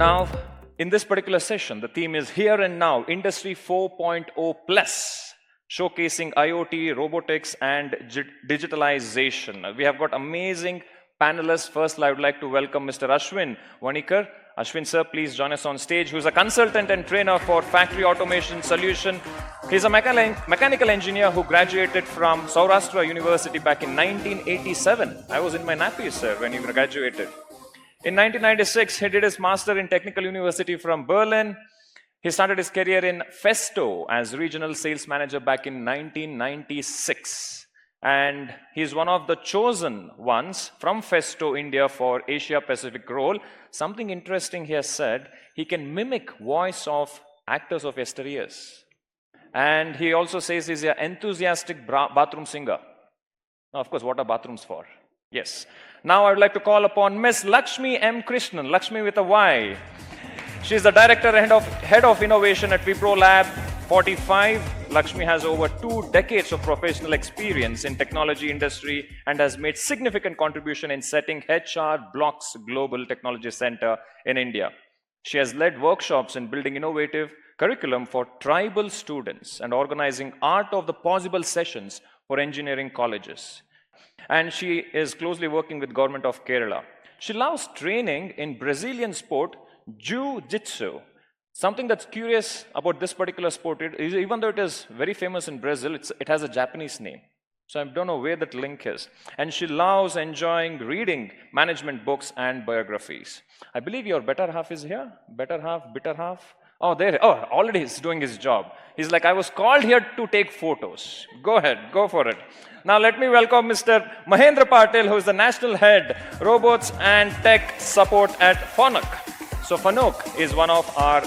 Now, in this particular session, the theme is Here and Now, Industry 4.0 Plus, showcasing IoT, robotics, and digitalization. We have got amazing panelists. First, I would like to welcome Mr. Ashwin Vanikar. Ashwin, sir, please join us on stage, who's a consultant and trainer for Factory Automation Solutions. He's a mechanical engineer who graduated from Saurashtra University back in 1987. I was in my nappies, sir, when he graduated. In 1996, he did his master in Technical University from Berlin. He started his career in Festo as regional sales manager back in 1996. And he's one of the chosen ones from Festo India for Asia Pacific role. Something interesting he has said, he can mimic voice of actors of yesteryears. And he also says he's an enthusiastic bathroom singer. Now, of course, what are bathrooms for? Yes. Now I would like to call upon Miss Laxmy M Krishnan, Laxmy with a Y. She's the director and head of innovation at Wipro Lab45. Laxmy has over 2 decades of professional experience in technology industry and has made significant contribution in setting HR Block's Global Technology Center in India. She has led workshops in building innovative curriculum for tribal students and organizing Art of the Possible sessions for engineering colleges. And she is closely working with government of Kerala. She loves training in Brazilian sport, Jiu-Jitsu. Something that's curious about this particular sport, even though it is very famous in Brazil, it has a Japanese name. So I don't know where that link is. And she loves enjoying reading management books and biographies. I believe your better half is here. Better half, bitter half. Oh, there. Oh, already he's doing his job. He's like, I was called here to take photos. Go ahead, go for it. Now let me welcome Mr. Mahendra Patil, who is the National Head, Robots and Tech Support at FANUC. So FANUC is one of our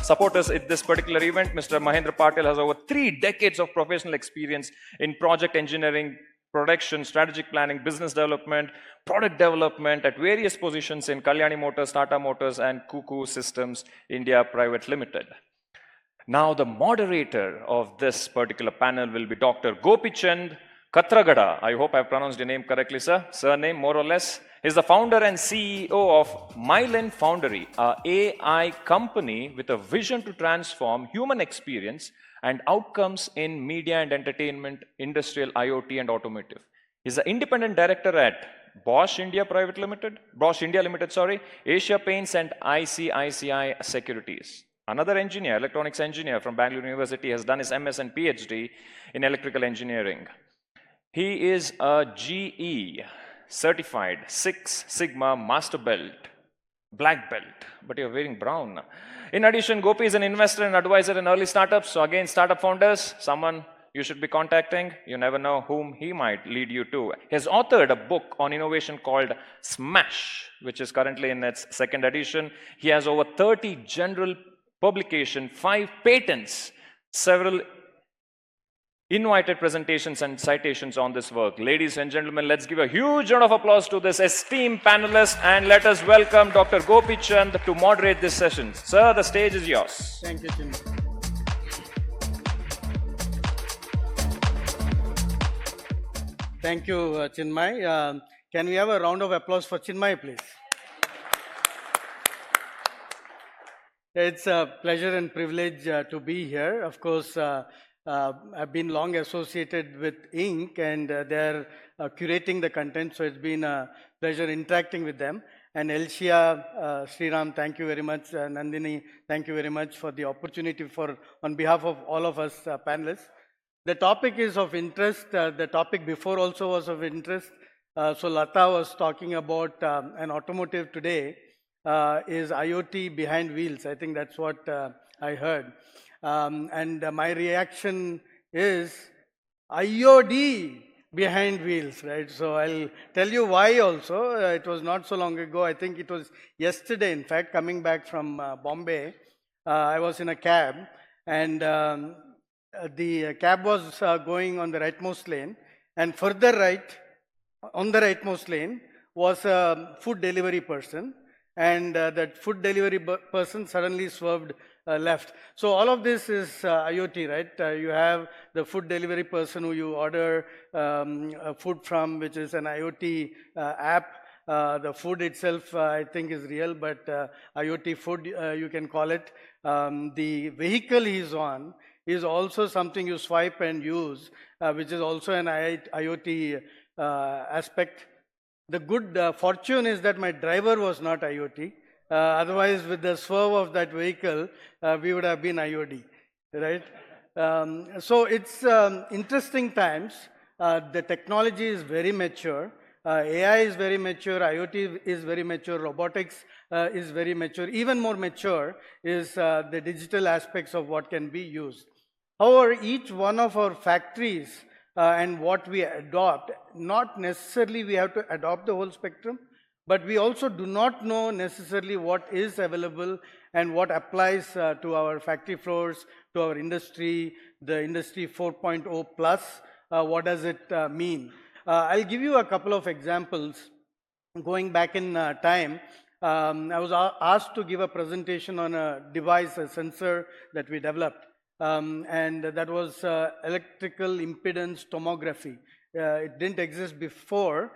supporters at this particular event. Mr. Mahendra Patil has over 3 decades of professional experience in project engineering, production, strategic planning, business development, product development at various positions in Kalyani Motors, Tata Motors, and Cuckoo Systems India Private Limited. Now, the moderator of this particular panel will be Dr. Gopichand Katragadda. I hope I've pronounced your name correctly, sir. Surname, more or less. He's the founder and CEO of Myelin Foundry, an AI company with a vision to transform human experience and outcomes in media and entertainment, industrial, IoT, and automotive. He's an independent director at Bosch India Limited, Asia Paints, and ICICI Securities. Another engineer, electronics engineer from Bangalore University, has done his MS and PhD in electrical engineering. He is a GE certified 6 Sigma Master Belt, black belt, but you're wearing brown. In addition, Gopi is an investor and advisor in early startups. So again, startup founders, someone you should be contacting. You never know whom he might lead you to. He has authored a book on innovation called Smash, which is currently in its 2nd edition. He has over 30 general publications, 5 patents, several invited presentations and citations on this work. Ladies and gentlemen, let's give a huge round of applause to this esteemed panelist, and let us welcome Dr. Gopichand to moderate this session. Sir, the stage is yours. Thank you, Chinmay. Thank you, Chinmay. Can we have a round of applause for Chinmay, please? It's a pleasure and privilege to be here. Of course, I've been long associated with Inc. and they're curating the content, so it's been a pleasure interacting with them. And Elshia, Sriram, thank you very much. Nandini, thank you very much for the opportunity on behalf of all of us panelists. The topic is of interest. The topic before also was of interest. So Lata was talking about an automotive today is IoT behind wheels. I think that's what I heard. And my reaction is IoT behind wheels, right? So I'll tell you why also. It was not so long ago. I think it was yesterday, in fact, coming back from Bombay. I was in a cab, and the cab was going on the rightmost lane, and further right, on the rightmost lane, was a food delivery person, and that food delivery person suddenly swerved left. So all of this is IoT, right? You have the food delivery person who you order food from, which is an IoT app. The food itself, I think, is real, but IoT food, you can call it. The vehicle he's on is also something you swipe and use, which is also an IoT aspect. The good fortune is that my driver was not IoT. Otherwise, with the swerve of that vehicle, we would have been IoT, right? So it's interesting times. The technology is very mature. AI is very mature. IoT is very mature. Robotics is very mature. Even more mature is the digital aspects of what can be used. However, each one of our factories and what we adopt, not necessarily we have to adopt the whole spectrum, but we also do not know necessarily what is available and what applies to our factory floors, to our industry, the industry 4.0 plus, what does it mean? I'll give you a couple of examples. Going back in time, I was asked to give a presentation on a device, a sensor that we developed. And that was electrical impedance tomography. It didn't exist before.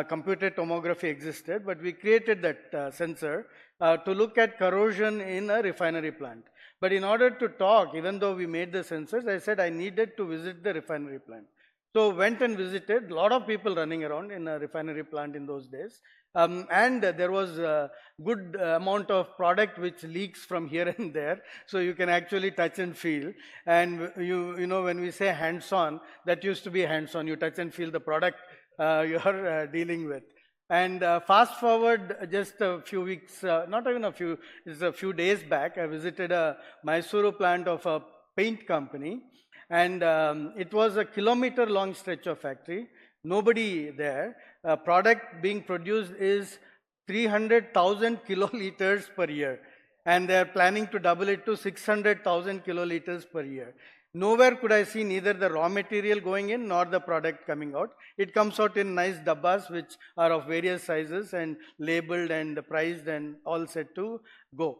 Computer tomography existed, but we created that sensor to look at corrosion in a refinery plant. But in order to talk, even though we made the sensors, I said I needed to visit the refinery plant. So went and visited, a lot of people running around in a refinery plant in those days. And there was a good amount of product which leaks from here and there. So you can actually touch and feel. And you know, when we say hands-on, that used to be hands-on. You touch and feel the product you're dealing with. And fast forward just a few weeks, not even a few, it's a few days back, I visited a Mysuru plant of a paint company. And it was a kilometer-long stretch of factory. Nobody there. Product being produced is 300,000 kiloliters per year. And they're planning to double it to 600,000 kiloliters per year. Nowhere could I see neither the raw material going in nor the product coming out. It comes out in nice dabbas which are of various sizes and labeled and priced and all set to go.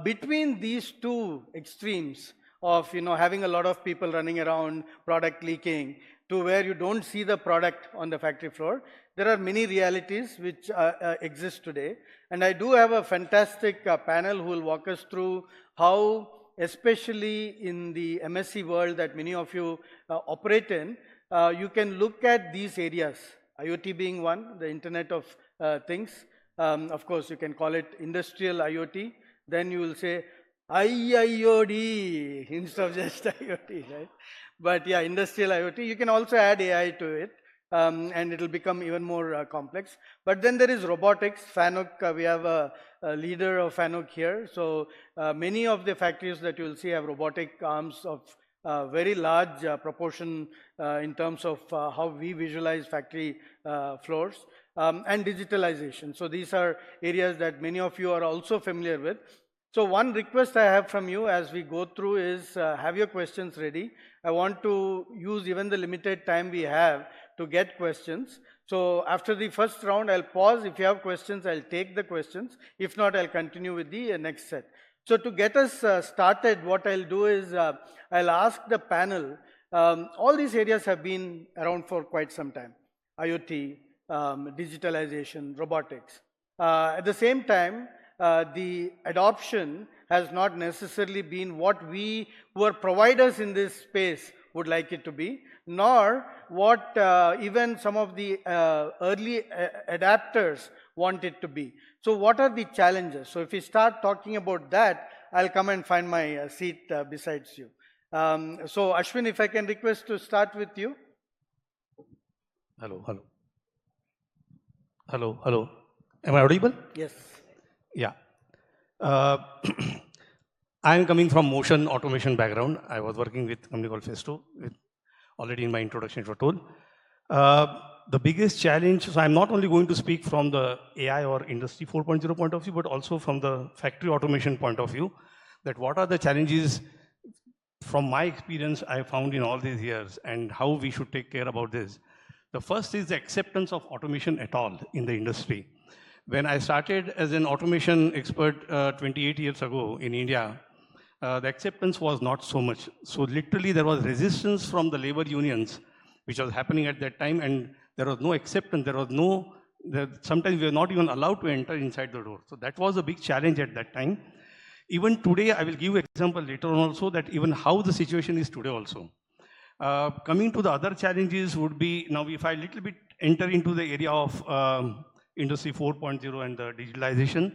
Between these two extremes of having a lot of people running around, product leaking, to where you don't see the product on the factory floor, there are many realities which exist today. And I do have a fantastic panel who will walk us through how, especially in the MSc world that many of you operate in, you can look at these areas, IoT being one, the Internet of Things. Of course, you can call it industrial IoT. Then you will say IIoT instead of just IoT, right? But yeah, industrial IoT. You can also add AI to it, and it will become even more complex. But then there is robotics. FANUC, we have a leader of FANUC here. So many of the factories that you will see have robotic arms of very large proportion in terms of how we visualize factory floors, and digitalization. So these are areas that many of you are also familiar with. So one request I have from you as we go through is have your questions ready. I want to use even the limited time we have to get questions. So after the first round, I'll pause. If you have questions, I'll take the questions. If not, I'll continue with the next set. So to get us started, what I'll do is I'll ask the panel. All these areas have been around for quite some time. IoT, digitalization, robotics. At the same time, the adoption has not necessarily been what we who are providers in this space would like it to be, nor what even some of the early adapters want it to be. So what are the challenges? So if we start talking about that, I'll come and find my seat besides you. So Ashwin, if I can request to start with you. Hello. Am I audible? Yes. Yeah. I am coming from motion automation background. I was working with a company called Festo, already in my introduction it was told. The biggest challenge, so I'm not only going to speak from the AI or industry 4.0 point of view, but also from the factory automation point of view, that what are the challenges from my experience I found in all these years and how we should take care about this. The first is the acceptance of automation at all in the industry. When I started as an automation expert 28 years ago in India, the acceptance was not so much. So literally there was resistance from the labor unions, which was happening at that time, and there was no acceptance, there was no Sometimes we are not even allowed to enter inside the door. So that was a big challenge at that time. Even today, I will give an example later on also that even how the situation is today also. Coming to the other challenges would be, now if I little bit enter into the area of Industry 4.0 and the digitalization,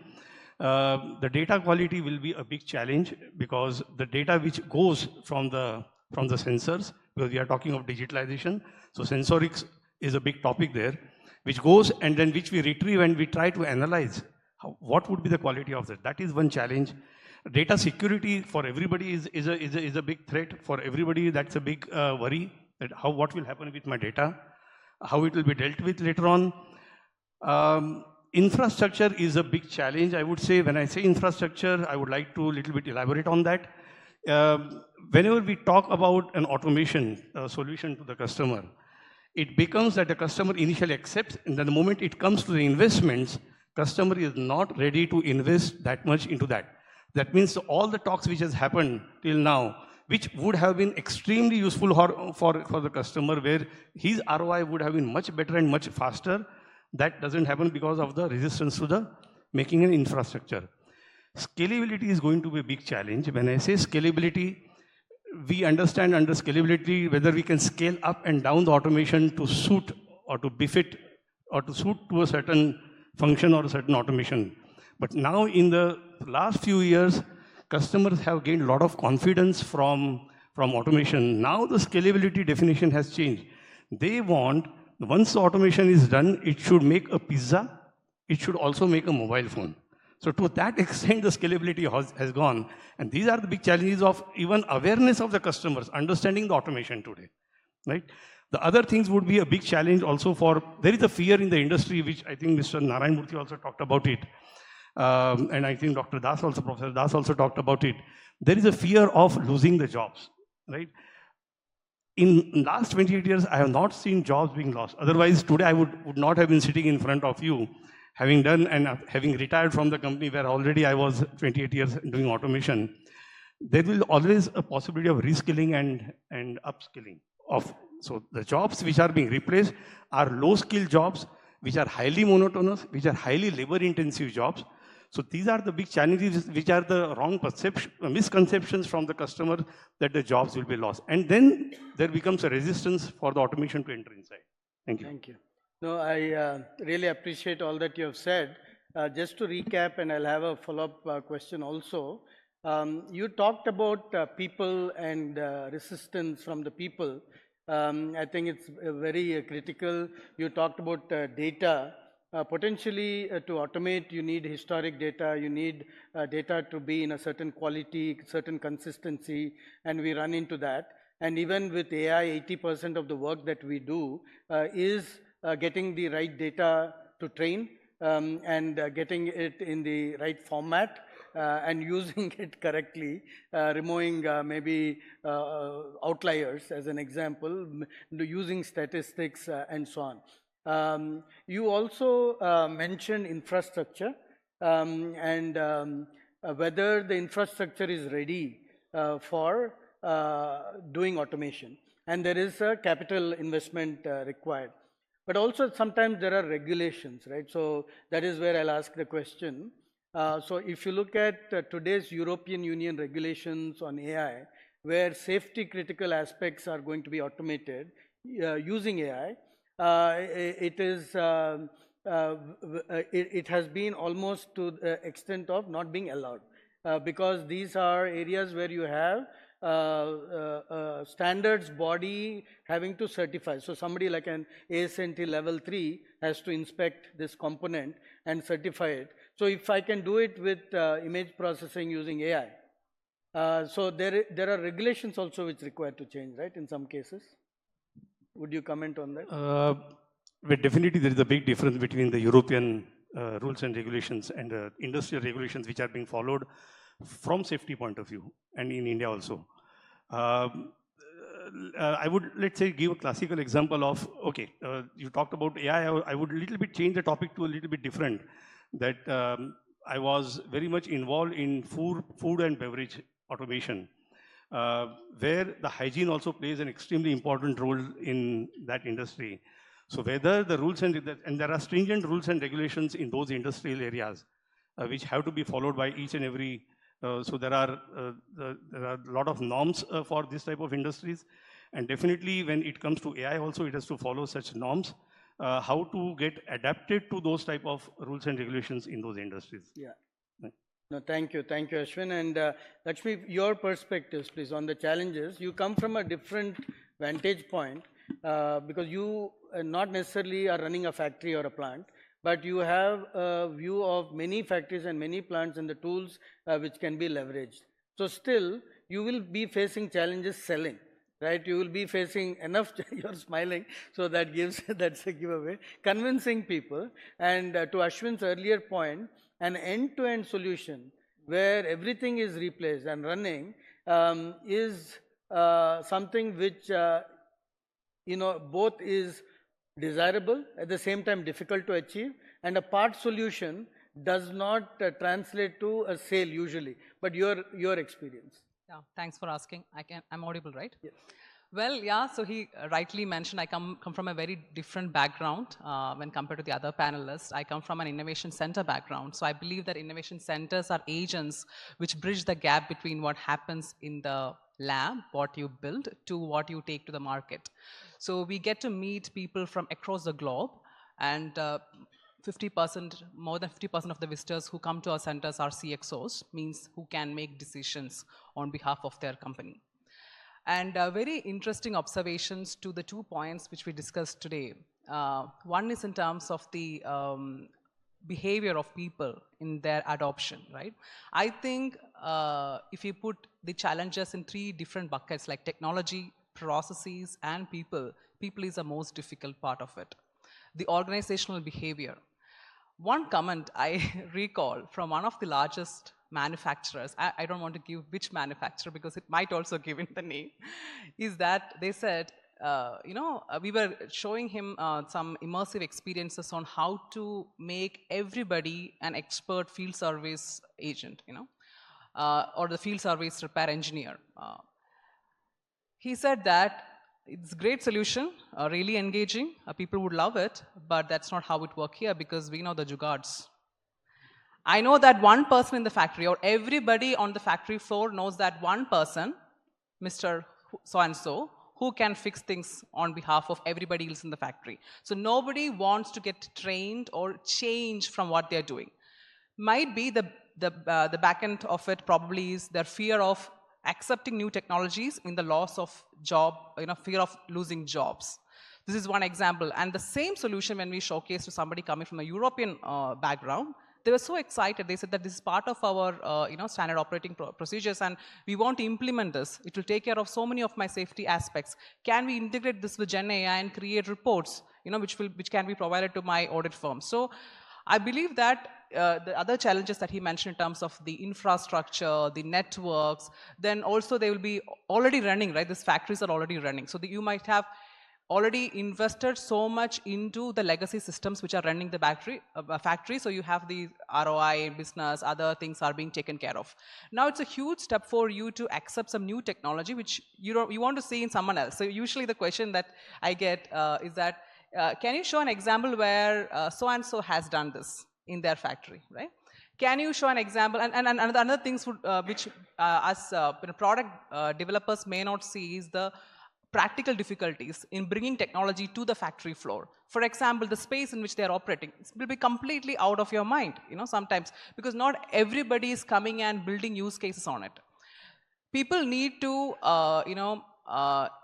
the data quality will be a big challenge because the data which goes from the sensors, because we are talking of digitalization, so sensorics is a big topic there, which goes and then which we retrieve and we try to analyze what would be the quality of that. That is one challenge. Data security for everybody is a big threat for everybody. That's a big worry that what will happen with my data, how it will be dealt with later on. Infrastructure is a big challenge. I would say when I say infrastructure, I would like to little bit elaborate on that. Whenever we talk about an automation solution to the customer, it becomes that the customer initially accepts, and then the moment it comes to the investments, customer is not ready to invest that much into that. That means all the talks which has happened till now, which would have been extremely useful for the customer, where his ROI would have been much better and much faster, that doesn't happen because of the resistance to the making an infrastructure. Scalability is going to be a big challenge. When I say scalability, we understand under scalability whether we can scale up and down the automation to suit or to befit or to suit to a certain function or a certain automation. But now in the last few years, customers have gained a lot of confidence from automation. Now the scalability definition has changed. They want, once the automation is done, it should make a pizza, it should also make a mobile phone. So to that extent, the scalability has gone. And these are the big challenges of even awareness of the customers, understanding the automation today, right? The other things would be a big challenge also there is a fear in the industry, which I think Mr. Narayan Murthy also talked about it. And I think Professor Das also talked about it. There is a fear of losing the jobs, right? In last 28 years, I have not seen jobs being lost. Otherwise, today I would not have been sitting in front of you, having done and having retired from the company where already I was 28 years doing automation. There will always a possibility of reskilling and upskilling. So the jobs which are being replaced are low-skill jobs, which are highly monotonous, which are highly labor-intensive jobs. So these are the big challenges, which are the wrong misconceptions from the customer that the jobs will be lost. And then there becomes a resistance for the automation to enter inside. Thank you. Thank you. No, I really appreciate all that you have said. Just to recap, and I'll have a follow-up question also. You talked about people and resistance from the people. I think it's very critical. You talked about data. Potentially, to automate, you need historic data, you need data to be in a certain quality, certain consistency, and we run into that. And even with AI, 80% of the work that we do is getting the right data to train and getting it in the right format and using it correctly, removing maybe outliers as an example, using statistics and so on. You also mentioned infrastructure and whether the infrastructure is ready for doing automation. And there is a capital investment required. But also sometimes there are regulations, right? So that is where I'll ask the question. So if you look at today's European Union regulations on AI, where safety critical aspects are going to be automated using AI, it has been almost to the extent of not being allowed because these are areas where you have standards body having to certify. So somebody like an ASNT level 3 has to inspect this component and certify it. So if I can do it with image processing using AI, so there are regulations also which require to change, right, in some cases. Would you comment on that? Well, definitely there is a big difference between the European rules and regulations and industrial regulations which are being followed from safety point of view, and in India also. I would, let's say, give a classical example of, okay, you talked about AI, I would a little bit change the topic to a little bit different, that I was very much involved in food and beverage automation, where the hygiene also plays an extremely important role in that industry. So whether the rules and there are stringent rules and regulations in those industrial areas, which have to be followed by each and every. So there are a lot of norms for this type of industries, and definitely when it comes to AI, also it has to follow such norms. How to get adapted to those type of rules and regulations in those industries. Yeah. No, thank you, Ashwin. And Laxmy, your perspectives, please, on the challenges. You come from a different vantage point because you not necessarily are running a factory or a plant, but you have a view of many factories and many plants and the tools which can be leveraged. So still, you will be facing challenges selling, right? You will be facing enough, you're smiling, so that gives, that's a giveaway, convincing people. And to Ashwin's earlier point, an end-to-end solution where everything is replaced and running is something which, both is desirable, at the same time difficult to achieve, and a part solution does not translate to a sale usually. But your experience. Yeah, thanks for asking. I'm audible, right? Yes. Well, yeah, so he rightly mentioned I come from a very different background when compared to the other panelists. I come from an innovation center background. So I believe that innovation centers are agents which bridge the gap between what happens in the lab, what you build, to what you take to the market. So we get to meet people from across the globe, and 50%, more than 50% of the visitors who come to our centers are CXOs, means who can make decisions on behalf of their company. And very interesting observations to the 2 points which we discussed today. One is in terms of the behavior of people in their adoption, right? I think if you put the challenges in 3 different buckets like technology, processes, and people is the most difficult part of it. The organizational behavior. One comment I recall from one of the largest manufacturers, I don't want to give which manufacturer because it might also give in the name, is that they said, we were showing him some immersive experiences on how to make everybody an expert field service agent, or the field service repair engineer. He said that it's a great solution, really engaging, people would love it, but that's not how it works here because we know the jugards. I know that one person in the factory or everybody on the factory floor knows that one person, Mr. So-and-so, who can fix things on behalf of everybody else in the factory. So nobody wants to get trained or change from what they're doing. Might be the back end of it probably is their fear of accepting new technologies in the loss of job, fear of losing jobs. This is one example. And the same solution when we showcase to somebody coming from a European background, they were so excited. They said that this is part of our standard operating procedures and we want to implement this. It will take care of so many of my safety aspects. Can we integrate this with Gen AI and create reports which can be provided to my audit firm? So I believe that the other challenges that he mentioned in terms of the infrastructure, the networks, then also they will be already running, right? These factories are already running. So you might have already invested so much into the legacy systems which are running the factory. So you have the ROI, business, other things are being taken care of. Now it's a huge step for you to accept some new technology which you want to see in someone else. So usually the question that I get is that, can you show an example where so-and-so has done this in their factory, right? Can you show an example? And another things which us product developers may not see is the practical difficulties in bringing technology to the factory floor. For example, the space in which they are operating will be completely out of your mind, sometimes, because not everybody is coming and building use cases on it. People need to,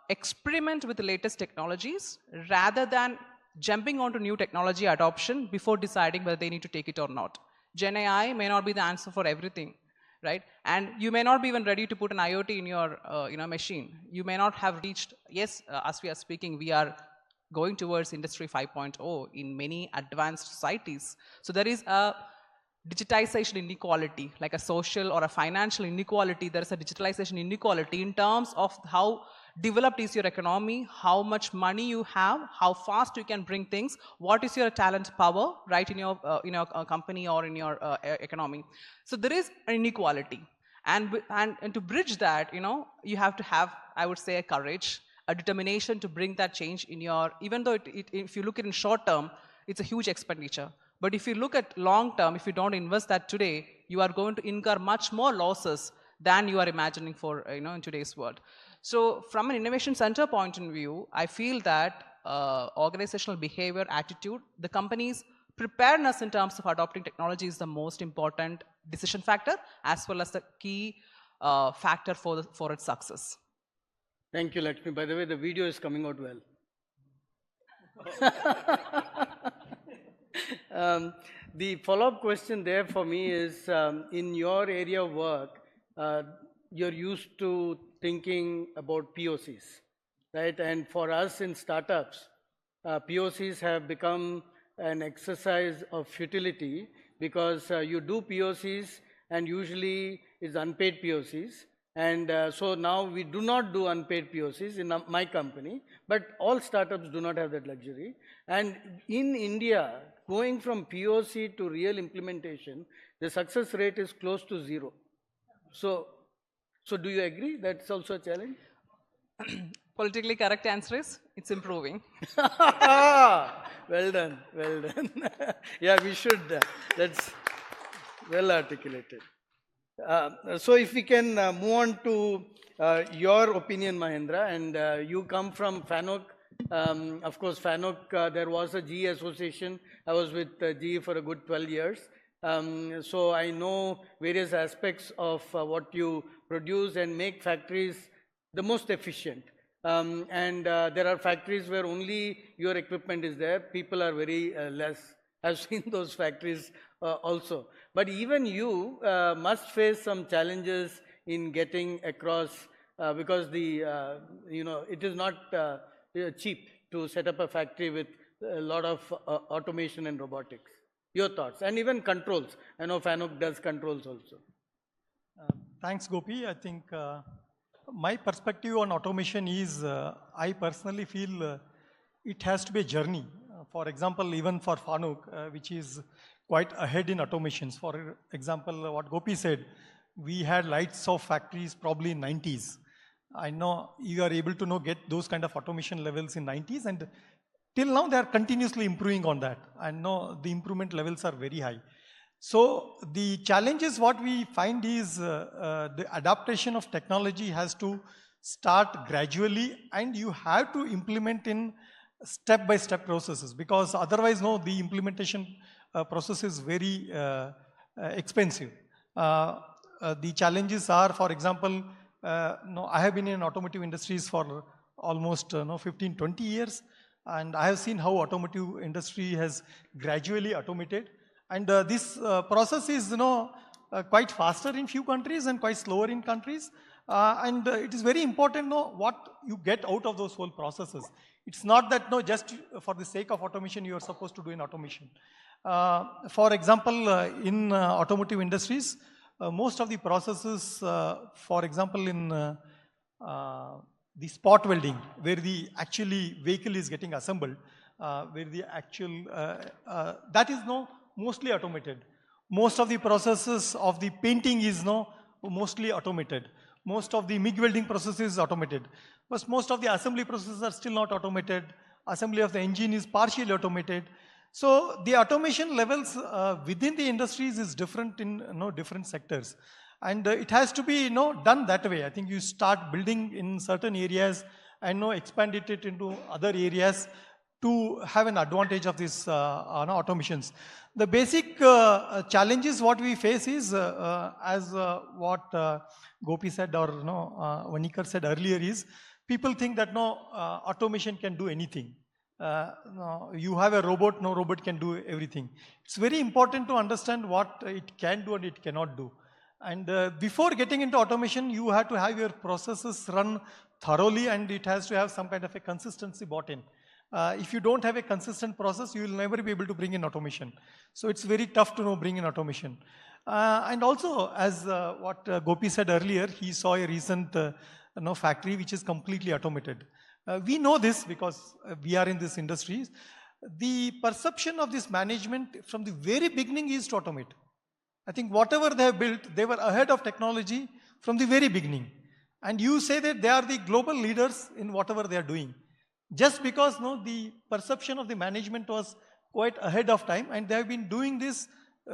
experiment with the latest technologies rather than jumping onto new technology adoption before deciding whether they need to take it or not. Gen AI may not be the answer for everything. Right? And you may not be even ready to put an IoT in your machine. You may not have reached, yes, as we are speaking, we are going towards Industry 5.0 in many advanced societies. So there is a digitization inequality, like a social or a financial inequality. There is a digitalization inequality in terms of how developed is your economy, how much money you have, how fast you can bring things, what is your talent power, right, in your company or in your economy. So there is an inequality. And to bridge that, you have to have, I would say, a courage, a determination to bring that change in your, even though if you look at in short term, it's a huge expenditure. But if you look at long term, if you don't invest that today, you are going to incur much more losses than you are imagining for, in today's world. So from an innovation center point of view, I feel that organizational behavior, attitude, the company's preparedness in terms of adopting technology is the most important decision factor, as well as the key factor for its success. Thank you, Laxmy. By the way, the video is coming out well. The follow-up question there for me is, in your area of work, you're used to thinking about POCs, right? And for us in startups, POCs have become an exercise of futility, because you do POCs and usually it's unpaid POCs. And so now we do not do unpaid POCs in my company, but all startups do not have that luxury. And in India, going from POC to real implementation, the success rate is close to 0. So do you agree that's also a challenge? Politically correct answer is, it's improving. Well done, well done. Yeah, we should, that's well articulated. So if we can move on to your opinion, Mahendra, and you come from FANUC. Of course, FANUC, there was a GE association. I was with GE for a good 12 years. So I know various aspects of what you produce and make factories the most efficient. And there are factories where only your equipment is there. People are very less. I've seen those factories also. But even you must face some challenges in getting across, because it is not cheap to set up a factory with a lot of automation and robotics. Your thoughts, and even controls. I know FANUC does controls also. Thanks, Gopi. I think my perspective on automation is, I personally feel it has to be a journey. For example, even for FANUC, which is quite ahead in automations. For example, what Gopi said, we had lights off factories probably in 90s. I know you are able to get those kind of automation levels in 90s, and till now they are continuously improving on that. I know the improvement levels are very high. So the challenges what we find is the adaptation of technology has to start gradually, and you have to implement in step-by-step processes, because otherwise the implementation process is very expensive. The challenges are, for example, I have been in automotive industries for almost 15-20 years, and I have seen how automotive industry has gradually automated, and this process is quite faster in few countries and quite slower in countries, and it is very important what you get out of those whole processes. It's not that just for the sake of automation you are supposed to do in automation. For example, in automotive industries, most of the processes, for example, in the spot welding, where the actually vehicle is getting assembled, where the actual, that is mostly automated. Most of the processes of the painting is mostly automated. Most of the MIG welding process is automated. But most of the assembly processes are still not automated. Assembly of the engine is partially automated. So the automation levels within the industries is different in different sectors. And it has to be done that way. I think you start building in certain areas and expand it into other areas to have an advantage of these automations. The basic challenges what we face is, as what Gopi said or Vanikar said earlier, is people think that automation can do anything. You have a robot, no robot can do everything. It's very important to understand what it can do and it cannot do. And before getting into automation, you have to have your processes run thoroughly, and it has to have some kind of a consistency brought in. If you don't have a consistent process, you will never be able to bring in automation. So it's very tough to bring in automation. And also, as what Gopi said earlier, he saw a recent factory which is completely automated. We know this because we are in this industry. The perception of this management from the very beginning is to automate. I think whatever they have built, they were ahead of technology from the very beginning. And you say that they are the global leaders in whatever they are doing. Just because the perception of the management was quite ahead of time, and they have been doing this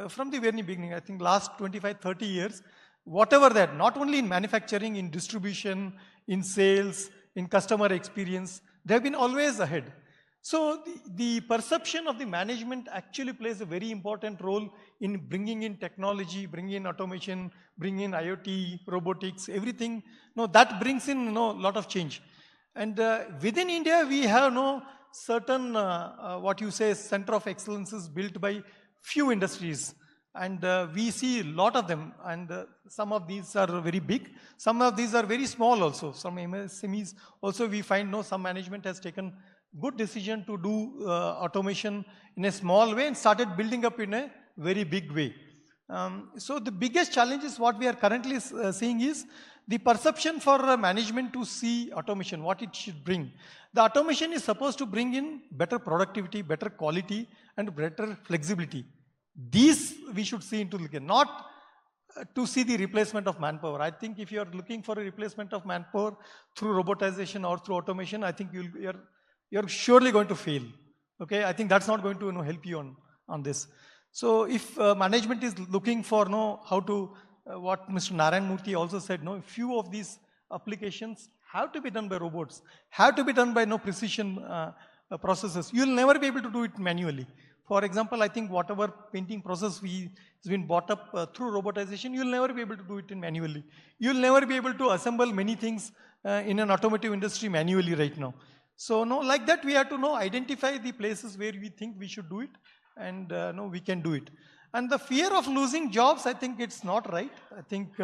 from the very beginning. I think last 25, 30 years, whatever that, not only in manufacturing, in distribution, in sales, in customer experience, they have been always ahead. So the perception of the management actually plays a very important role in bringing in technology, bringing in automation, bringing in IoT, robotics, everything. That brings in a lot of change. And within India, we have certain, what you say, center of excellences built by few industries. And we see a lot of them. And some of these are very big. Some of these are very small also. Some MSMEs also we find some management has taken good decision to do automation in a small way and started building up in a very big way. So the biggest challenge is what we are currently seeing is the perception for management to see automation, what it should bring. The automation is supposed to bring in better productivity, better quality, and better flexibility. These we should see into looking, not to see the replacement of manpower. I think if you are looking for a replacement of manpower through robotization or through automation, I think you're surely going to fail. Okay, I think that's not going to help you on this. So if management is looking for how to, what Mr. Narayan Murthy also said, few of these applications have to be done by robots, have to be done by precision processes. You'll never be able to do it manually. For example, I think whatever painting process has been brought up through robotization, you'll never be able to do it manually. You'll never be able to assemble many things in an automotive industry manually right now. So like that we have to identify the places where we think we should do it, and we can do it. And the fear of losing jobs, I think it's not right. I think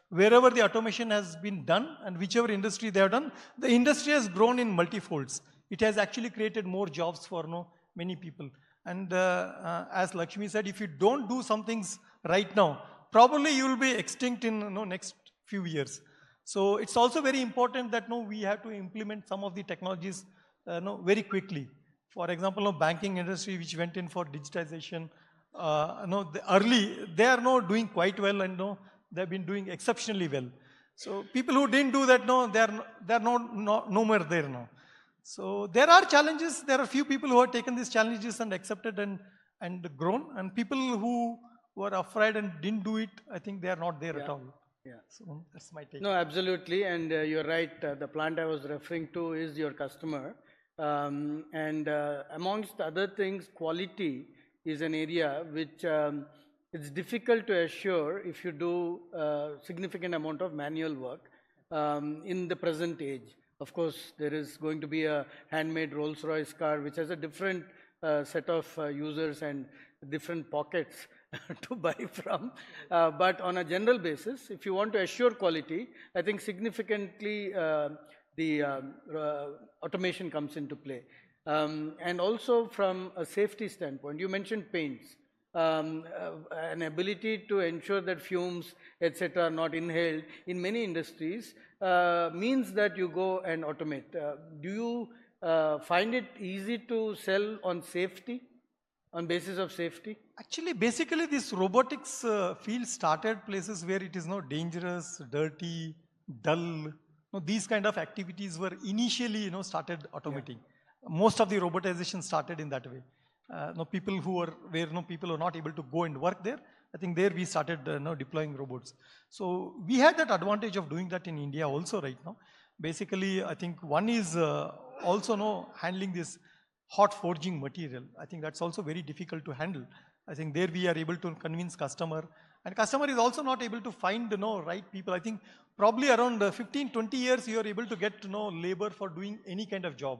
wherever the automation has been done and whichever industry they have done, the industry has grown in multifolds. It has actually created more jobs for many people. And as Laxmy said, if you don't do some things right now, probably you will be extinct in next few years. So it's also very important that we have to implement some of the technologies very quickly. For example, banking industry which went in for digitization, they are doing quite well, and they've been doing exceptionally well. So people who didn't do that, they're no more there now. So there are challenges. There are few people who have taken these challenges and accepted and grown, and people who were afraid and didn't do it, I think they are not there at all. Yeah. So that's my take. No, absolutely, and you're right. The plant I was referring to is your customer, and amongst other things, quality is an area which it's difficult to assure if you do significant amount of manual work in the present age. Of course, there is going to be a handmade Rolls-Royce car which has a different set of users and different pockets to buy from. But on a general basis, if you want to assure quality, I think significantly the automation comes into play. And also from a safety standpoint, you mentioned paints. An ability to ensure that fumes, etc., are not inhaled in many industries means that you go and automate. Do you find it easy to sell on safety, on basis of safety? Actually, basically, this robotics field started places where it is not dangerous, dirty, dull. These kind of activities were initially, started automating. Yeah. Most of the robotization started in that way. People who were where people are not able to go and work there. I think there we started deploying robots. So we had that advantage of doing that in India also right now. Basically, I think one is also handling this hot forging material. I think that's also very difficult to handle. I think there we are able to convince customer, and customer is also not able to find right people. I think probably around 15, 20 years you are able to get labor for doing any kind of job.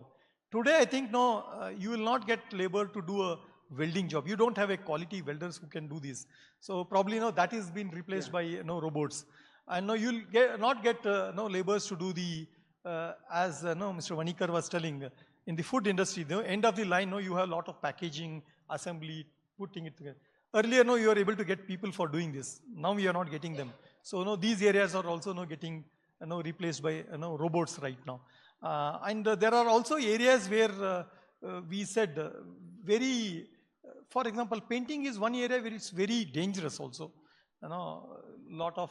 Today, I think you will not get labor to do a welding job. You don't have a quality welders who can do this. So probably that is being replaced by robots. And you'll not get laborers to do the as Mr. Vanikar was telling, in the food industry, the end of the line, you have a lot of packaging, assembly, putting it together. Earlier, you are able to get people for doing this. Now we are not getting them. So these areas are also getting replaced by robots right now. And there are also areas where we said for example, painting is one area where it's very dangerous also. lot of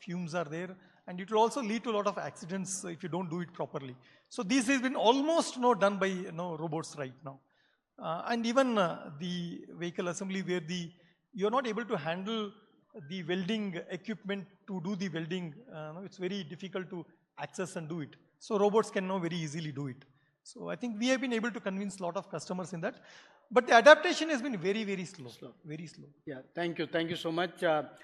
fumes are there, and it will also lead to a lot of accidents if you don't do it properly. So this has been almost done by robots right now. And even the vehicle assembly where you're not able to handle the welding equipment to do the welding, it's very difficult to access and do it. So robots can now very easily do it. So I think we have been able to convince a lot of customers in that. But the adaptation has been very, very slow. Very slow. Yeah, thank you. Thank you so much.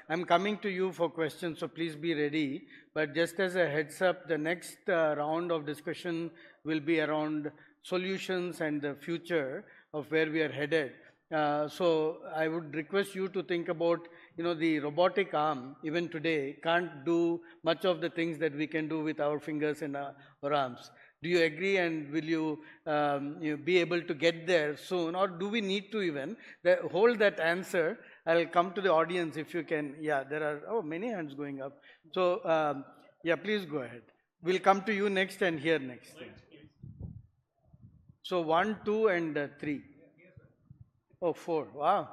I'm coming to you for questions, so please be ready. But just as a heads up, the next round of discussion will be around solutions and the future of where we are headed. So I would request you to think about, the robotic arm, even today, can't do much of the things that we can do with our fingers and our arms. Do you agree, and will you, be able to get there soon, or do we need to even hold that answer? I'll come to the audience if you can. Yeah, there are many hands going up. So yeah, please go ahead. We'll come to you next and here next. So 1, 2, and 3. Oh, 4. Wow.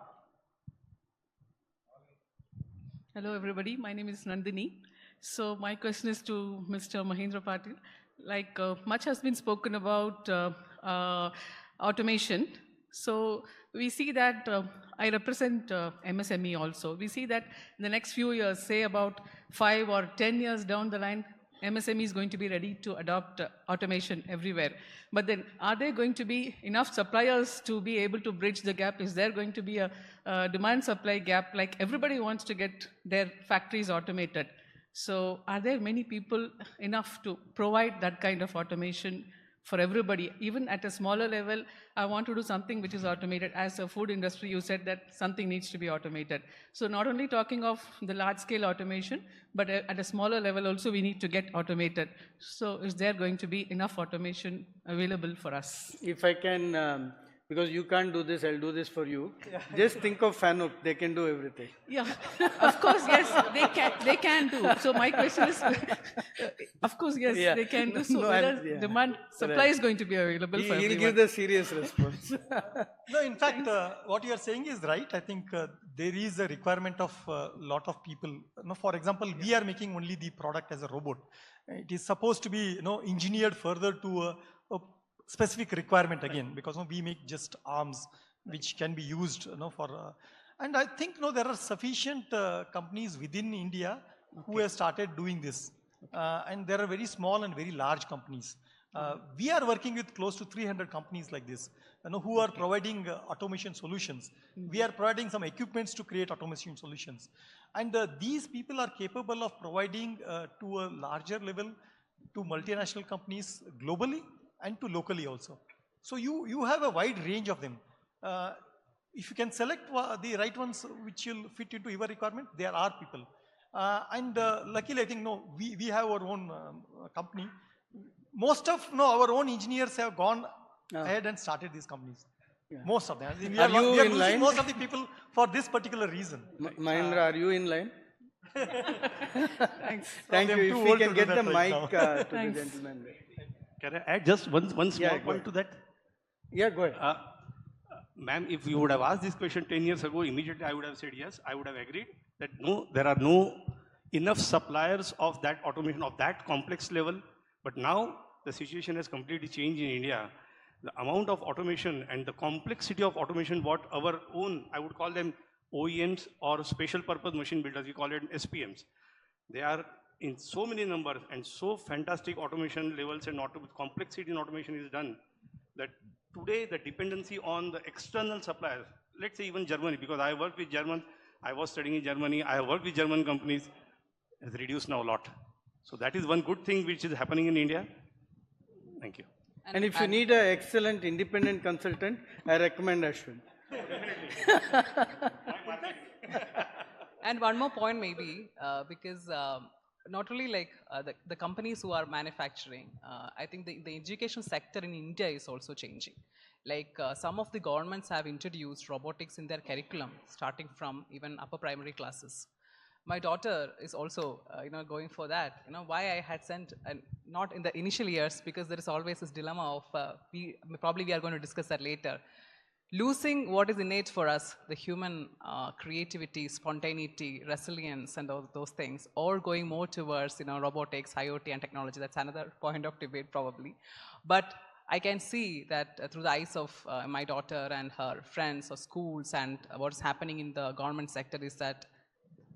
Hello, everybody. My name is Nandini. So my question is to Mr. Mahendra Patil. Like much has been spoken about automation. So we see that I represent MSME also. We see that in the next few years, say about 5 or 10 years down the line, MSME is going to be ready to adopt automation everywhere. But then are there going to be enough suppliers to be able to bridge the gap? Is there going to be a demand supply gap? Like everybody wants to get their factories automated. So are there many people enough to provide that kind of automation for everybody? Even at a smaller level, I want to do something which is automated. As a food industry, you said that something needs to be automated. So not only talking of the large scale automation, but at a smaller level also we need to get automated. So is there going to be enough automation available for us? If I can, because you can't do this, I'll do this for you. Just think of FANUC, they can do everything. Yeah, of course, yes, they can do. So my question is, of course, yes, they can do. So whether demand, supply is going to be available for everyone. He'll give the serious response. No, in fact, what you are saying is right. I think there is a requirement of a lot of people. For example, we are making only the product as a robot. It is supposed to be engineered further to a specific requirement again, because we make just arms which can be used for and I think there are sufficient companies within India who have started doing this, and there are very small and very large companies. We are working with close to 300 companies like this, who are providing automation solutions. We are providing some equipments to create automation solutions, and these people are capable of providing to a larger level to multinational companies globally and to locally also. So you have a wide range of them. If you can select the right ones which will fit into your requirement, there are people. And luckily, I think we have our own company. Most of our own engineers have gone ahead and started these companies. Yeah. Most of them. We are losing most of the people for this particular reason. Mahendra, are you in line? Thanks. Thank you. If we can get the mic to the gentleman. Can I add just one small point to that? Yeah, go ahead. Ma'am, if you would have asked this question 10 years ago, immediately I would have said yes. I would have agreed that no, there are no enough suppliers of that automation, of that complex level. But now the situation has completely changed in India. The amount of automation and the complexity of automation, what our own, I would call them OEMs or special purpose machine builders, we call it SPMs. They are in so many numbers and so fantastic automation levels and complexity in automation is done that today the dependency on the external suppliers, let's say even Germany, because I work with Germans, I was studying in Germany, I have worked with German companies, has reduced now a lot. So that is one good thing which is happening in India. Thank you. And if you need an excellent independent consultant, I recommend Ashwin. And one more point maybe, because not only like the companies who are manufacturing, I think the education sector in India is also changing. Like some of the governments have introduced robotics in their curriculum, starting from even upper primary classes. My daughter is also, going for that. Why I had sent, not in the initial years, because there is always this dilemma of, probably we are going to discuss that later. losing what is innate for us, the human creativity, spontaneity, resilience, and those things, or going more towards robotics, IoT, and technology. That's another point of debate probably. But I can see that through the eyes of my daughter and her friends or schools, and what's happening in the government sector is that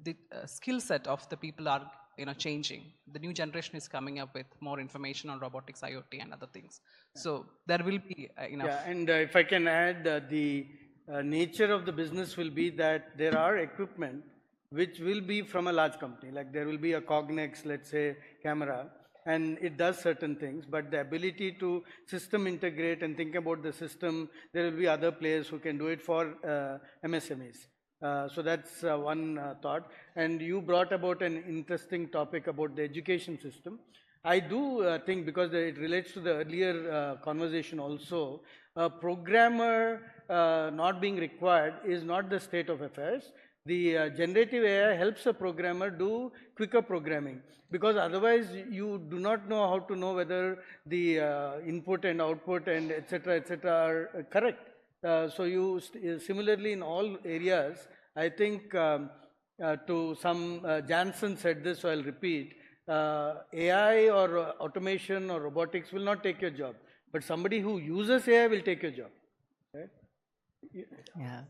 the skill set of the people are changing. The new generation is coming up with more information on robotics, IoT, and other things. So there will be enough. Yeah, and if I can add, the nature of the business will be that there are equipment which will be from a large company, like there will be a Cognex, let's say, camera, and it does certain things, but the ability to system integrate and think about the system, there will be other players who can do it for MSMEs. So that's one thought. And you brought about an interesting topic about the education system. I do think, because it relates to the earlier conversation also, a programmer not being required is not the state of affairs. The generative AI helps a programmer do quicker programming, because otherwise you do not know how to know whether the input and output and etc. are correct. So you similarly in all areas, I think to some, Jansen said this, so I'll repeat, AI or automation or robotics will not take your job, but somebody who uses AI will take your job. Right? Yeah.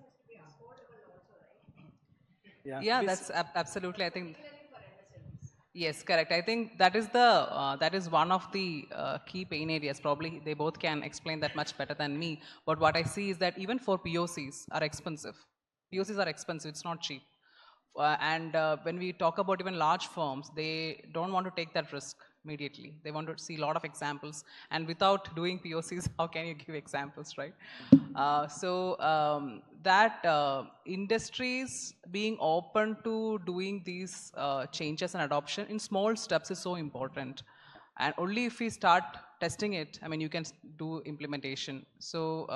Yeah, that's absolutely, I think. Yes, correct. I think that is one of the key pain areas. Probably they both can explain that much better than me. But what I see is that even for POCs are expensive. POCs are expensive. It's not cheap. And when we talk about even large firms, they don't want to take that risk immediately. They want to see a lot of examples. And without doing POCs, how can you give examples, right? Industries being open to doing these changes and adoption in small steps is so important. And only if we start testing it, I mean, you can do implementation. So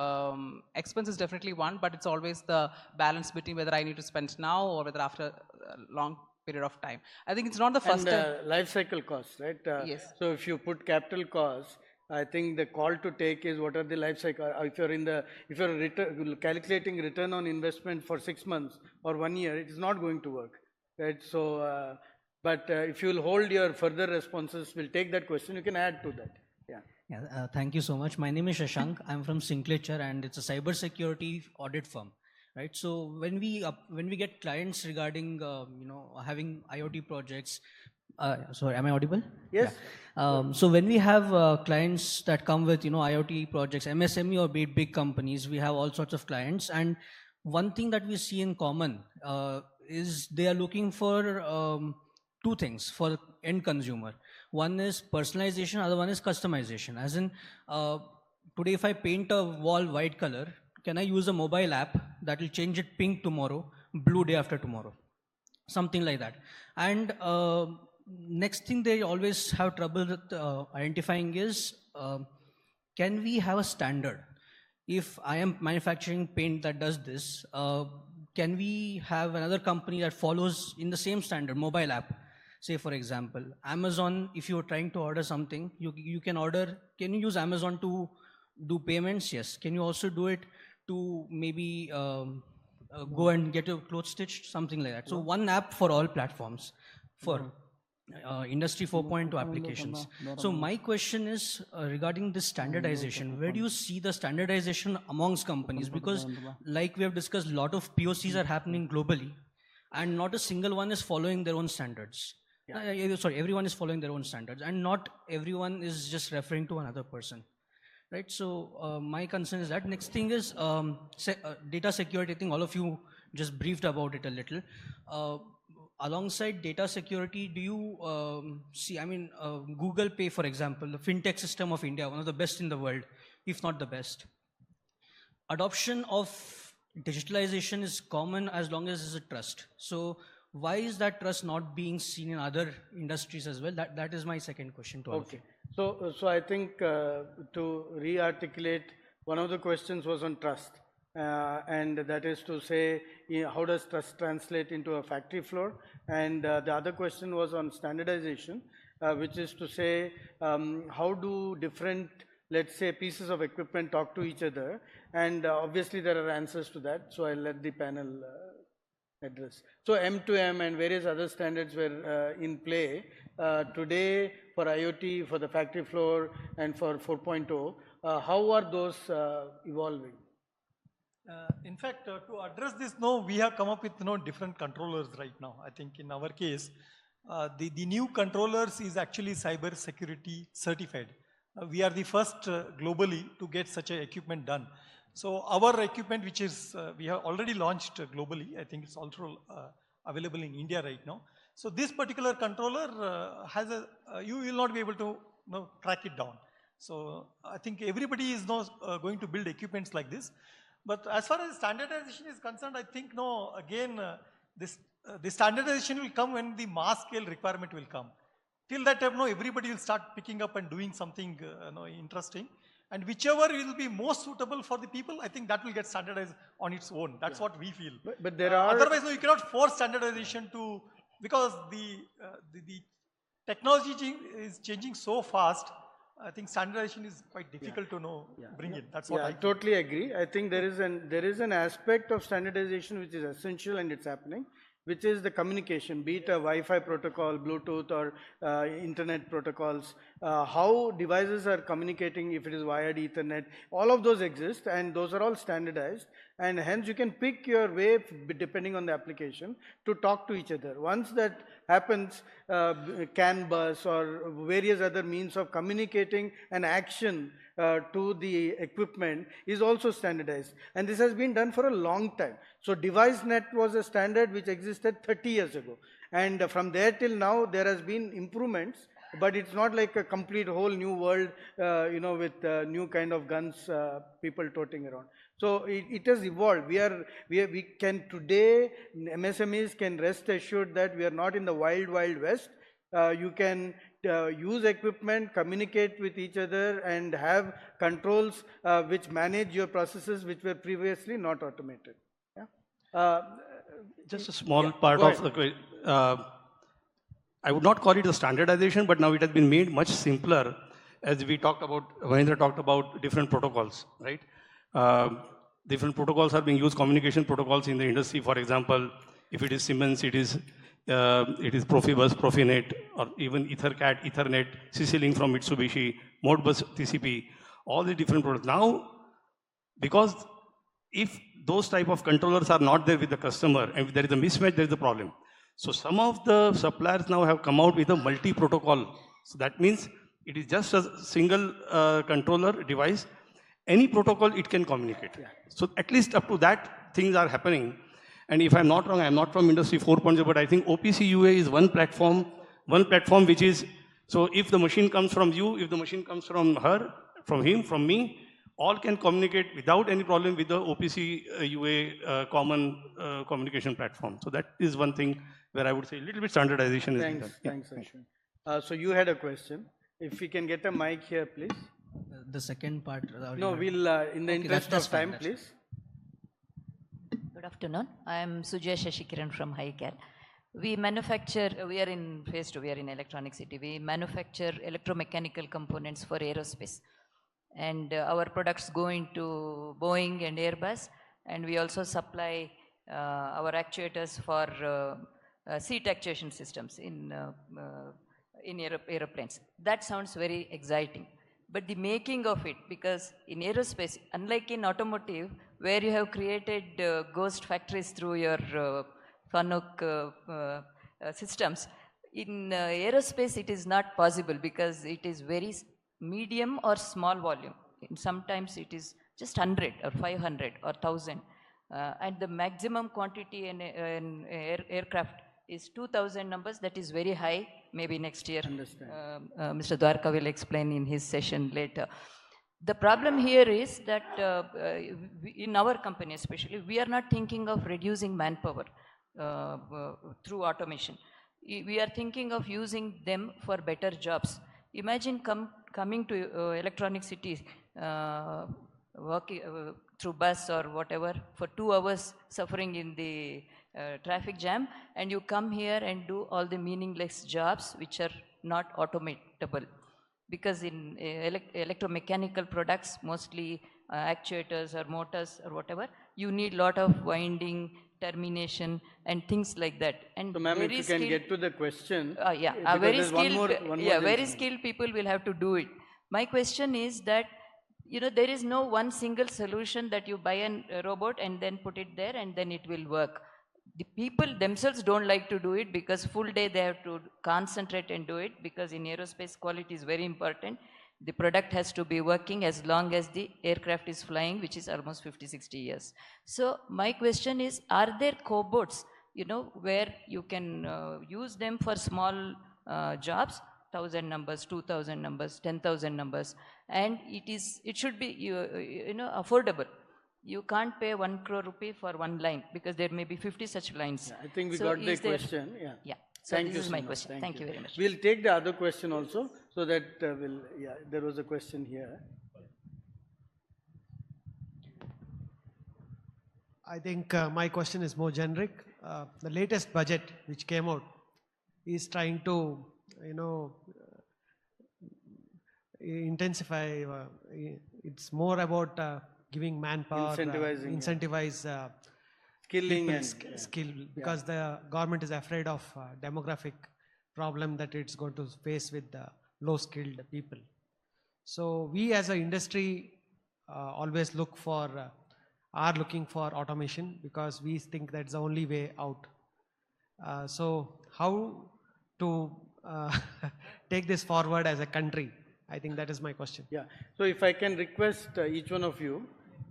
expense is definitely one, but it's always the balance between whether I need to spend now or whether after a long period of time. I think it's not the first and life cycle costs, right? Yes. So if you put capital costs, I think the call to take is what are the life cycle. If you're calculating return on investment for 6 months or 1 year, it is not going to work, right? So, but if you'll hold your further responses, we'll take that question. You can add to that. Yeah. Yeah, thank you so much. My name is Shashank. I'm from Synclature, and it's a cybersecurity audit firm, right? So when we get clients regarding having IoT projects, sorry, am I audible? Yes. Yeah. So when we have clients that come with IoT projects, MSME or big companies, we have all sorts of clients, and one thing that we see in common is they are looking for two things for end consumer. One is personalization, other one is customization. As in, today if I paint a wall white color, can I use a mobile app that will change it pink tomorrow, blue day after tomorrow? Something like that. And next thing they always have trouble with identifying is, can we have a standard? If I am manufacturing paint that does this, can we have another company that follows in the same standard, mobile app? Say for example, Amazon, if you're trying to order something, you can order, can you use Amazon to do payments? Yes. Can you also do it to maybe go and get your clothes stitched? Something like that. So one app for all platforms for Industry 4.2 applications. So my question is regarding this standardization. Where do you see the standardization amongst companies? Because like we have discussed, a lot of POCs are happening globally and not a single one is following their own standards. Sorry, everyone is following their own standards and not everyone is just referring to another person. Right, so my concern is that. Next thing is data security. I think all of you just briefed about it a little. Alongside data security, do you see, I mean, Google Pay, for example, the fintech system of India, one of the best in the world, if not the best. Adoption of digitalization is common as long as there's a trust. So why is that trust not being seen in other industries as well? That is my second question to all of you. So I think to re-articulate, one of the questions was on trust. And that is to say, how does trust translate into a factory floor? And the other question was on standardization, which is to say, how do different let's say, pieces of equipment talk to each other? And obviously there are answers to that, so I'll let the panel address. So M2M and various other standards were in play. Today for IoT, for the factory floor and for 4.0, how are those evolving? In fact, to address this, we have come up with different controllers right now. I think in our case, the new controllers is actually cyber security certified. We are the first globally to get such a equipment done. So our equipment, which is, we have already launched globally, I think it's also available in India right now. So this particular controller has a, you will not be able to track it down. So I think everybody is now going to build equipments like this. But as far as standardization is concerned, I think again, this standardization will come when the mass scale requirement will come. Till that time, everybody will start picking up and doing something interesting. And whichever will be most suitable for the people, I think that will get standardized on its own. That's what we feel. But there are... Otherwise, you cannot force standardization to, because the technology is changing so fast. I think standardization is quite difficult to bring in. That's what I totally agree. I think there is an aspect of standardization which is essential and it's happening, which is the communication, be it a Wi-Fi protocol, Bluetooth or internet protocols, how devices are communicating, if it is wired Ethernet, all of those exist and those are all standardized, and hence you can pick your way depending on the application to talk to each other. Once that happens, CAN bus or various other means of communicating an action to the equipment is also standardized, and this has been done for a long time. So DeviceNet was a standard which existed 30 years ago, and from there till now there has been improvements, but it's not like a complete whole new world, with new kind of guns people toting around. So it has evolved. We can today, MSMEs can rest assured that we are not in the wild west. You can use equipment, communicate with each other and have controls which manage your processes which were previously not automated. Just a small part of the I would not call it a standardization, but now it has been made much simpler. As we talked about, Mahendra talked about different protocols, right? Different protocols are being used, communication protocols in the industry. For example, if it is Siemens, it is Profibus, Profinet, or even EtherCAT, Ethernet, CC-Link from Mitsubishi, Modbus, TCP, all the different products. Now, because if those type of controllers are not there with the customer, and if there is a mismatch, there is a problem. So some of the suppliers now have come out with a multi-protocol. So that means it is just a single controller device. Any protocol it can communicate. Yeah. So at least up to that, things are happening. And if I'm not wrong, I'm not from Industry 4.0, but I think OPC UA is one platform which is, so if the machine comes from you, if the machine comes from her, from him, from me, all can communicate without any problem with the OPC UA common communication platform. So that is one thing where I would say a little bit standardization is done. Thanks, Ashwin. So you had a question. If we can get a mic here, please. The second part. No, we'll, in the interest of time, please. Good afternoon. I am Sujay Shashikiran from HiCal. We manufacture, we are in phase 2, we are in Electronic City. We manufacture electromechanical components for aerospace. And our products go into Boeing and Airbus. And we also supply our actuators for seat actuation systems in aeroplanes. That sounds very exciting. But the making of it, because in aerospace, unlike in automotive, where you have created ghost factories through your FANUC systems, in aerospace it is not possible because it is very medium or small volume. Sometimes it is just 100 or 500 or 1000. And the maximum quantity in aircraft is 2000 numbers. That is very high. Maybe next year, Mr. Dwarka will explain in his session later. The problem here is that in our company especially, we are not thinking of reducing manpower through automation. We are thinking of using them for better jobs. Imagine coming to Electronic City, working through bus or whatever for 2 hours, suffering in the traffic jam, and you come here and do all the meaningless jobs which are not automatable. because in electromechanical products, mostly actuators or motors or whatever, you need lot of winding, termination and things like that. And So ma'am, if very you can skilled, get to the question, yeah, because very there's skilled, one more yeah, very gentleman. skilled people will have to do it. My question is that, you know, there is no one single solution that you buy a robot and then put it there and then it will work. The people themselves don't like to do it because full day they have to concentrate and do it, because in aerospace quality is very important. The product has to be working as long as the aircraft is flying, which is almost 50-60 years. So my question is, are there cobots, you know, where you can use them for small jobs, 1,000 numbers, 2,000 numbers, 10,000 numbers, and it should be you know, affordable. You can't pay 1 crore rupee for one line because there may be 50 such lines. Yeah, I think we So got the is there- question. Yeah. Yeah. So Thank this you is so my much. question. Thank you very much. We'll take the other question also, so that there was a question here. I think my question is more generic. The latest budget which came out is trying to, you know, intensify. It's more about giving manpower, Incentivizing, incentivize Skilling people and skill, because the government is afraid of demographic problem that it's going to face with the low skilled people. So we as an industry always are looking for automation, because we think that's the only way out. So how to take this forward as a country? I think that is my question. Yeah. So if I can request each one of you,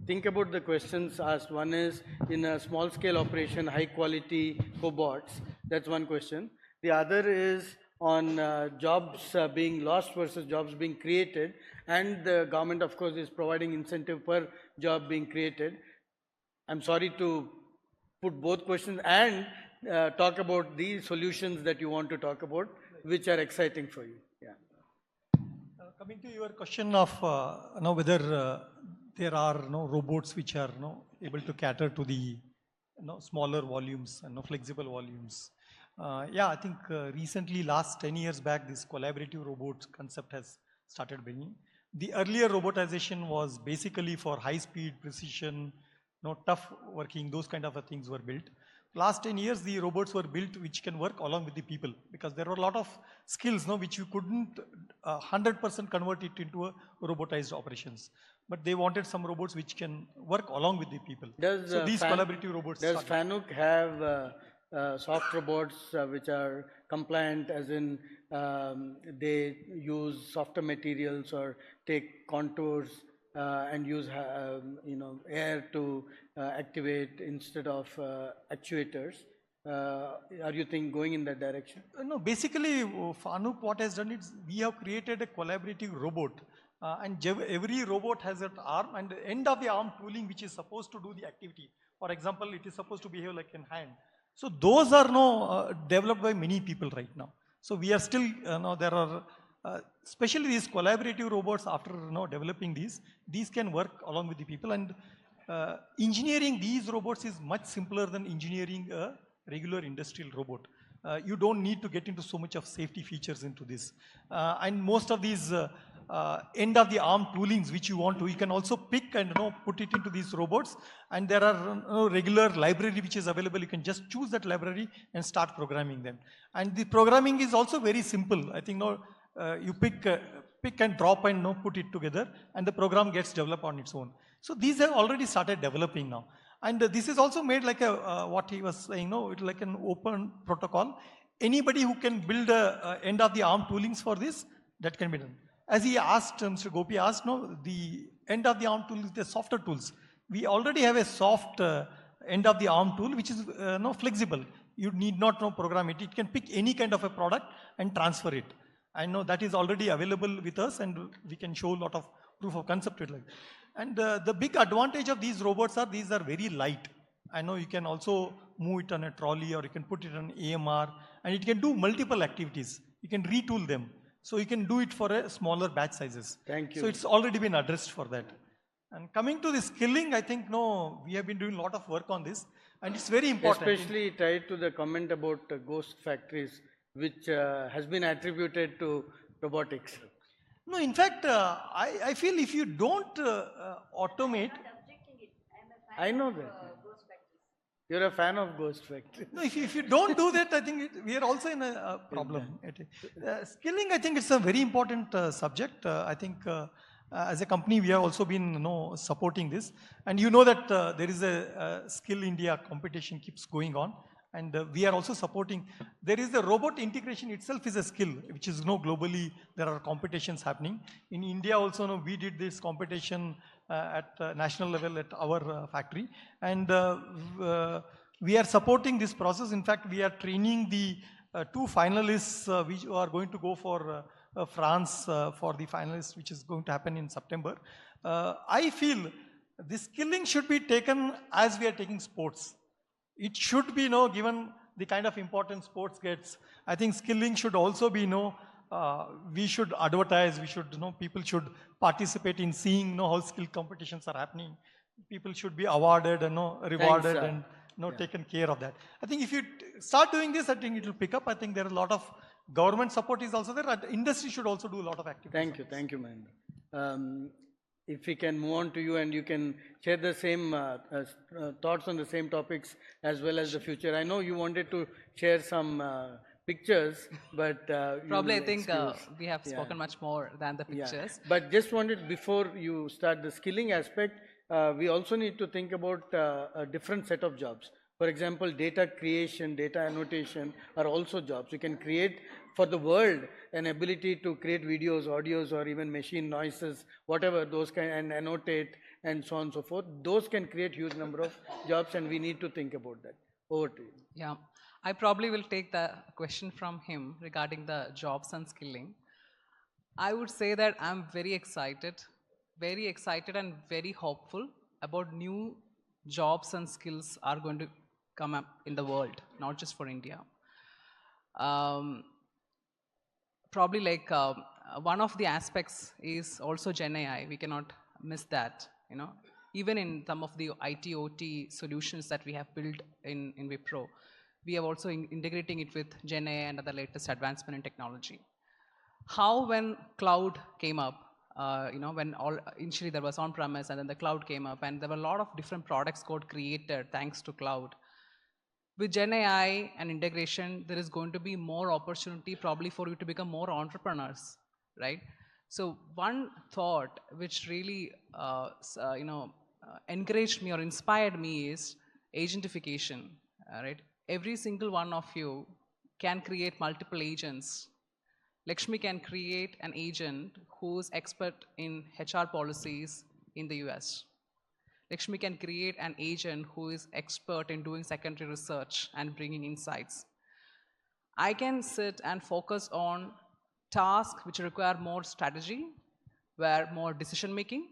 think about the questions asked. One is, in a small scale operation, high quality cobots. That's one question. The other is on jobs being lost versus jobs being created. And the government, of course, is providing incentive per job being created. I'm sorry to put both questions and talk about the solutions that you want to talk about, which are exciting for you. Yeah. Coming to your question of whether there are robots which are able to cater to the smaller volumes and flexible volumes. Yeah, I think recently, last 10 years back, this collaborative robot concept has started bringing. The earlier robotization was basically for high speed, precision, tough working, those kind of things were built. Last 10 years, the robots were built which can work along with the people, because there were a lot of skills which you couldn't 100% convert it into a robotized operations. But they wanted some robots which can work along with the people. So these collaborative robots. Does FANUC have soft robots which are compliant, as in they use softer materials or take contours and use air to activate instead of actuators? Are you going in that direction? No, basically FANUC what has done is we have created a collaborative robot, and every robot has an arm and the end of the arm tooling which is supposed to do the activity. For example, it is supposed to behave like a hand. So those are developed by many people right now. So we are still, there are, especially these collaborative robots, after developing these can work along with the people, and engineering these robots is much simpler than engineering a regular industrial robot. You don't need to get into so much of safety features into this. And most of these end of the arm toolings which you want to, you can also pick and put it into these robots, and there are regular library which is available. You can just choose that library and start programming them. And the programming is also very simple. I think you pick and drop and put it together, and the program gets developed on its own. So these have already started developing now. And this is also made like a, what he was saying, it's like an open protocol. Anybody who can build a end of the arm toolings for this, that can be done. As he asked, Mr. Gopi asked, the end of the arm tool is the softer tools. We already have a soft end of the arm tool which is flexible. You need not program it. It can pick any kind of a product and transfer it. I know that is already available with us, and we can show a lot of proof of concept with like. And the big advantage of these robots are these are very light. I know you can also move it on a trolley, or you can put it on AMR, and it can do multiple activities. You can retool them. So you can do it for a smaller batch sizes. Thank you. So it's already been addressed for that. And coming to the skilling, I think we have been doing a lot of work on this, and it's very important. Especially tied to the comment about ghost factories, which has been attributed to robotics. No, in fact, I feel if you don't automate, I know that. You're a fan of Ghost Factory. no, if you don't do that, I think we are also in a problem. Skilling, I think it's a very important subject. I think as a company, we have also been supporting this. And you know that there is a Skill India competition keeps going on. And we are also supporting. There is the robot integration itself is a skill, which is globally there are competitions happening. In India also, we did this competition at national level at our factory. And we are supporting this process. In fact, we are training the 2 finalists which are going to go for France for the finalists, which is going to happen in September. I feel the skilling should be taken as we are taking sports. It should be given the kind of importance sports gets. I think skilling should also be we should advertise, we should people should participate in seeing how skill competitions are happening. People should be awarded and rewarded. Thanks, and taken care of that. I think if you start doing this, I think it will pick up. I think there are a lot of government support is also there. Industry should also do a lot of activities. Thank you, Mahendra. If we can move on to you and you can share the same thoughts on the same topics as well as the future. I know you wanted to share some pictures, but probably I think we have spoken much more than the pictures. Yeah. But just wanted, before you start the skilling aspect, we also need to think about a different set of jobs. For example, data creation, data annotation are also jobs. You can create for the world an ability to create videos, audios, or even machine noises, whatever those can, and annotate and so on and so forth. Those can create huge number of jobs, and we need to think about that. Over to you. Yeah, I probably will take the question from him regarding the jobs and skilling. I would say that I'm very excited and very hopeful about new jobs and skills are going to come up in the world, not just for India. Probably like one of the aspects is also Gen AI. We cannot miss that. Even in some of the IT OT solutions that we have built in Wipro, we are also integrating it with Gen AI and other latest advancement in technology. How when cloud came up, when initially there was on-premise and then the cloud came up, and there were a lot of different products got created thanks to cloud. With Gen AI and integration, there is going to be more opportunity probably for you to become more entrepreneurs, right? So one thought which really encouraged me or inspired me is agentification, right? Every single one of you can create multiple agents. Laxmy can create an agent who's expert in HR policies in the US. Laxmy can create an agent who is expert in doing secondary research and bringing insights. I can sit and focus on tasks which require more strategy, where more decision making,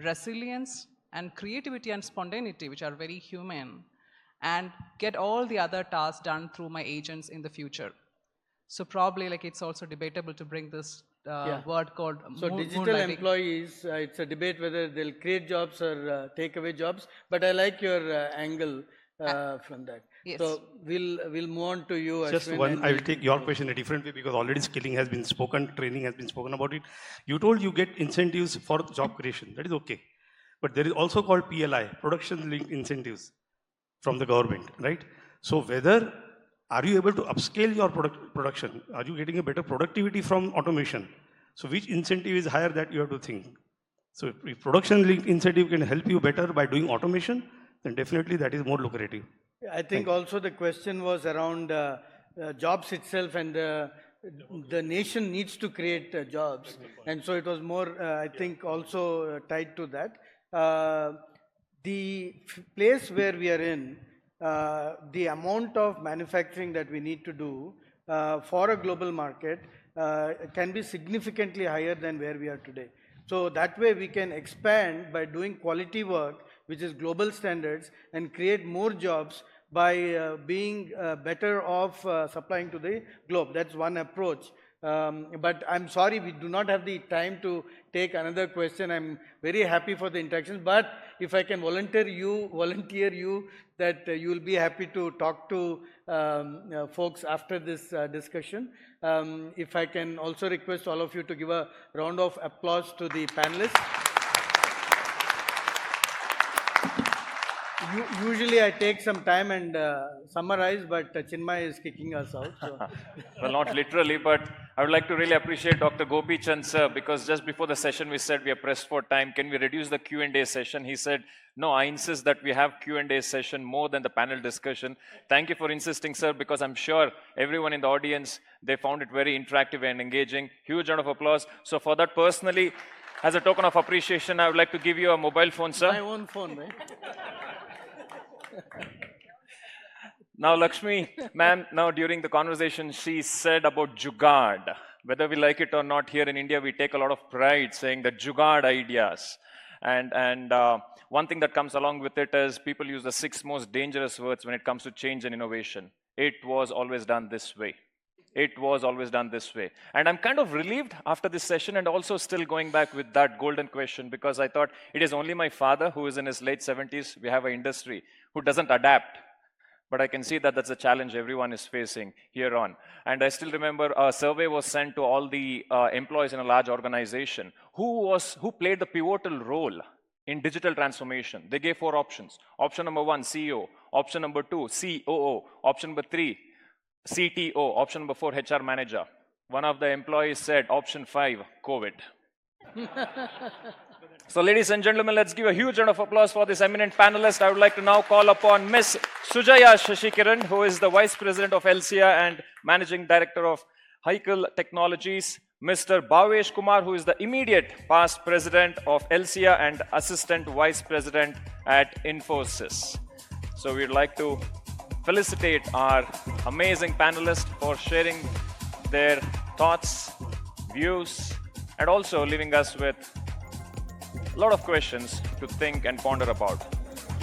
resilience, and creativity and spontaneity, which are very human, and get all the other tasks done through my agents in the future. So probably it's also debatable to bring this word called digital employees, it's a debate whether they'll create jobs or take away jobs, but I like your angle from that. Yes. So we'll move on to you, Just Ashwin, one, I will take your question a different way, because already skilling has been spoken, training has been spoken about it. You told you get incentives for job creation, that is okay. But there is also called PLI, production linked incentives from the government, right? So whether are you able to upscale your production? Are you getting a better productivity from automation? So which incentive is higher, that you have to think. So if production linked incentive can help you better by doing automation, then definitely that is more lucrative. I think also the question was around jobs itself, and the nation needs to create jobs. And so it was more, I think, also tied to that. The place where we are in, the amount of manufacturing that we need to do for a global market can be significantly higher than where we are today. So that way we can expand by doing quality work, which is global standards, and create more jobs by being better off supplying to the globe. That's one approach. But I'm sorry, we do not have the time to take another question. I'm very happy for the interactions, but if I can volunteer you that you will be happy to talk to folks after this discussion. If I can also request all of you to give a round of applause to the panelists. Usually I take some time and summarize, but Chinmay is kicking us out. So. Well, not literally, but I would like to really appreciate Dr. Gopichand sir, because just before the session we said we are pressed for time. Can we reduce the Q&A session? He said, no, I insist that we have Q&A session more than the panel discussion. Thank you for insisting, sir, because I'm sure everyone in the audience, they found it very interactive and engaging. Huge round of applause. So for that, personally, as a token of appreciation, I would like to give you a mobile phone, sir. My own phone, right? Now, Laxmy, ma'am, now during the conversation, she said about Jugaad. Whether we like it or not, here in India, we take a lot of pride saying that Jugaad ideas. And one thing that comes along with it is people use the 6 most dangerous words when it comes to change and innovation. It was always done this way. It was always done this way. And I'm kind of relieved after this session and also still going back with that golden question because I thought it is only my father who is in his late 70s. We have an industry who doesn't adapt. But I can see that that's a challenge everyone is facing here on. And I still remember a survey was sent to all the employees in a large organization who played the pivotal role in digital transformation. They gave 4 options. Option number 1, CEO. Option number 2, COO. Option number 3, CTO. Option number 4, HR manager. One of the employees said option 5, COVID. So ladies and gentlemen, let's give a huge round of applause for this eminent panelist. I would like to now call upon Ms. Sujaya Shashikiran, who is the Vice President of LCA and Managing Director of Heikel Technologies. Mr. Bhavesh Kumar, who is the immediate past President of LCA and Assistant Vice President at Infosys. So we'd like to felicitate our amazing panelists for sharing their thoughts, views, and also leaving us with a lot of questions to think and ponder about.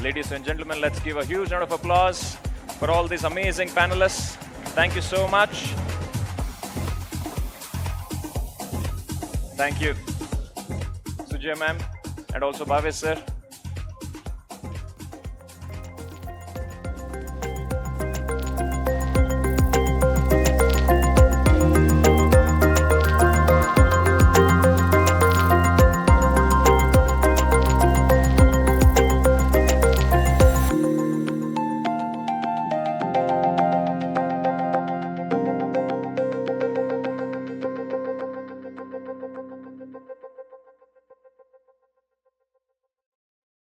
Ladies and gentlemen, let's give a huge round of applause for all these amazing panelists. Thank you so much. Thank you, Sujay ma'am, and also Bhavesh sir.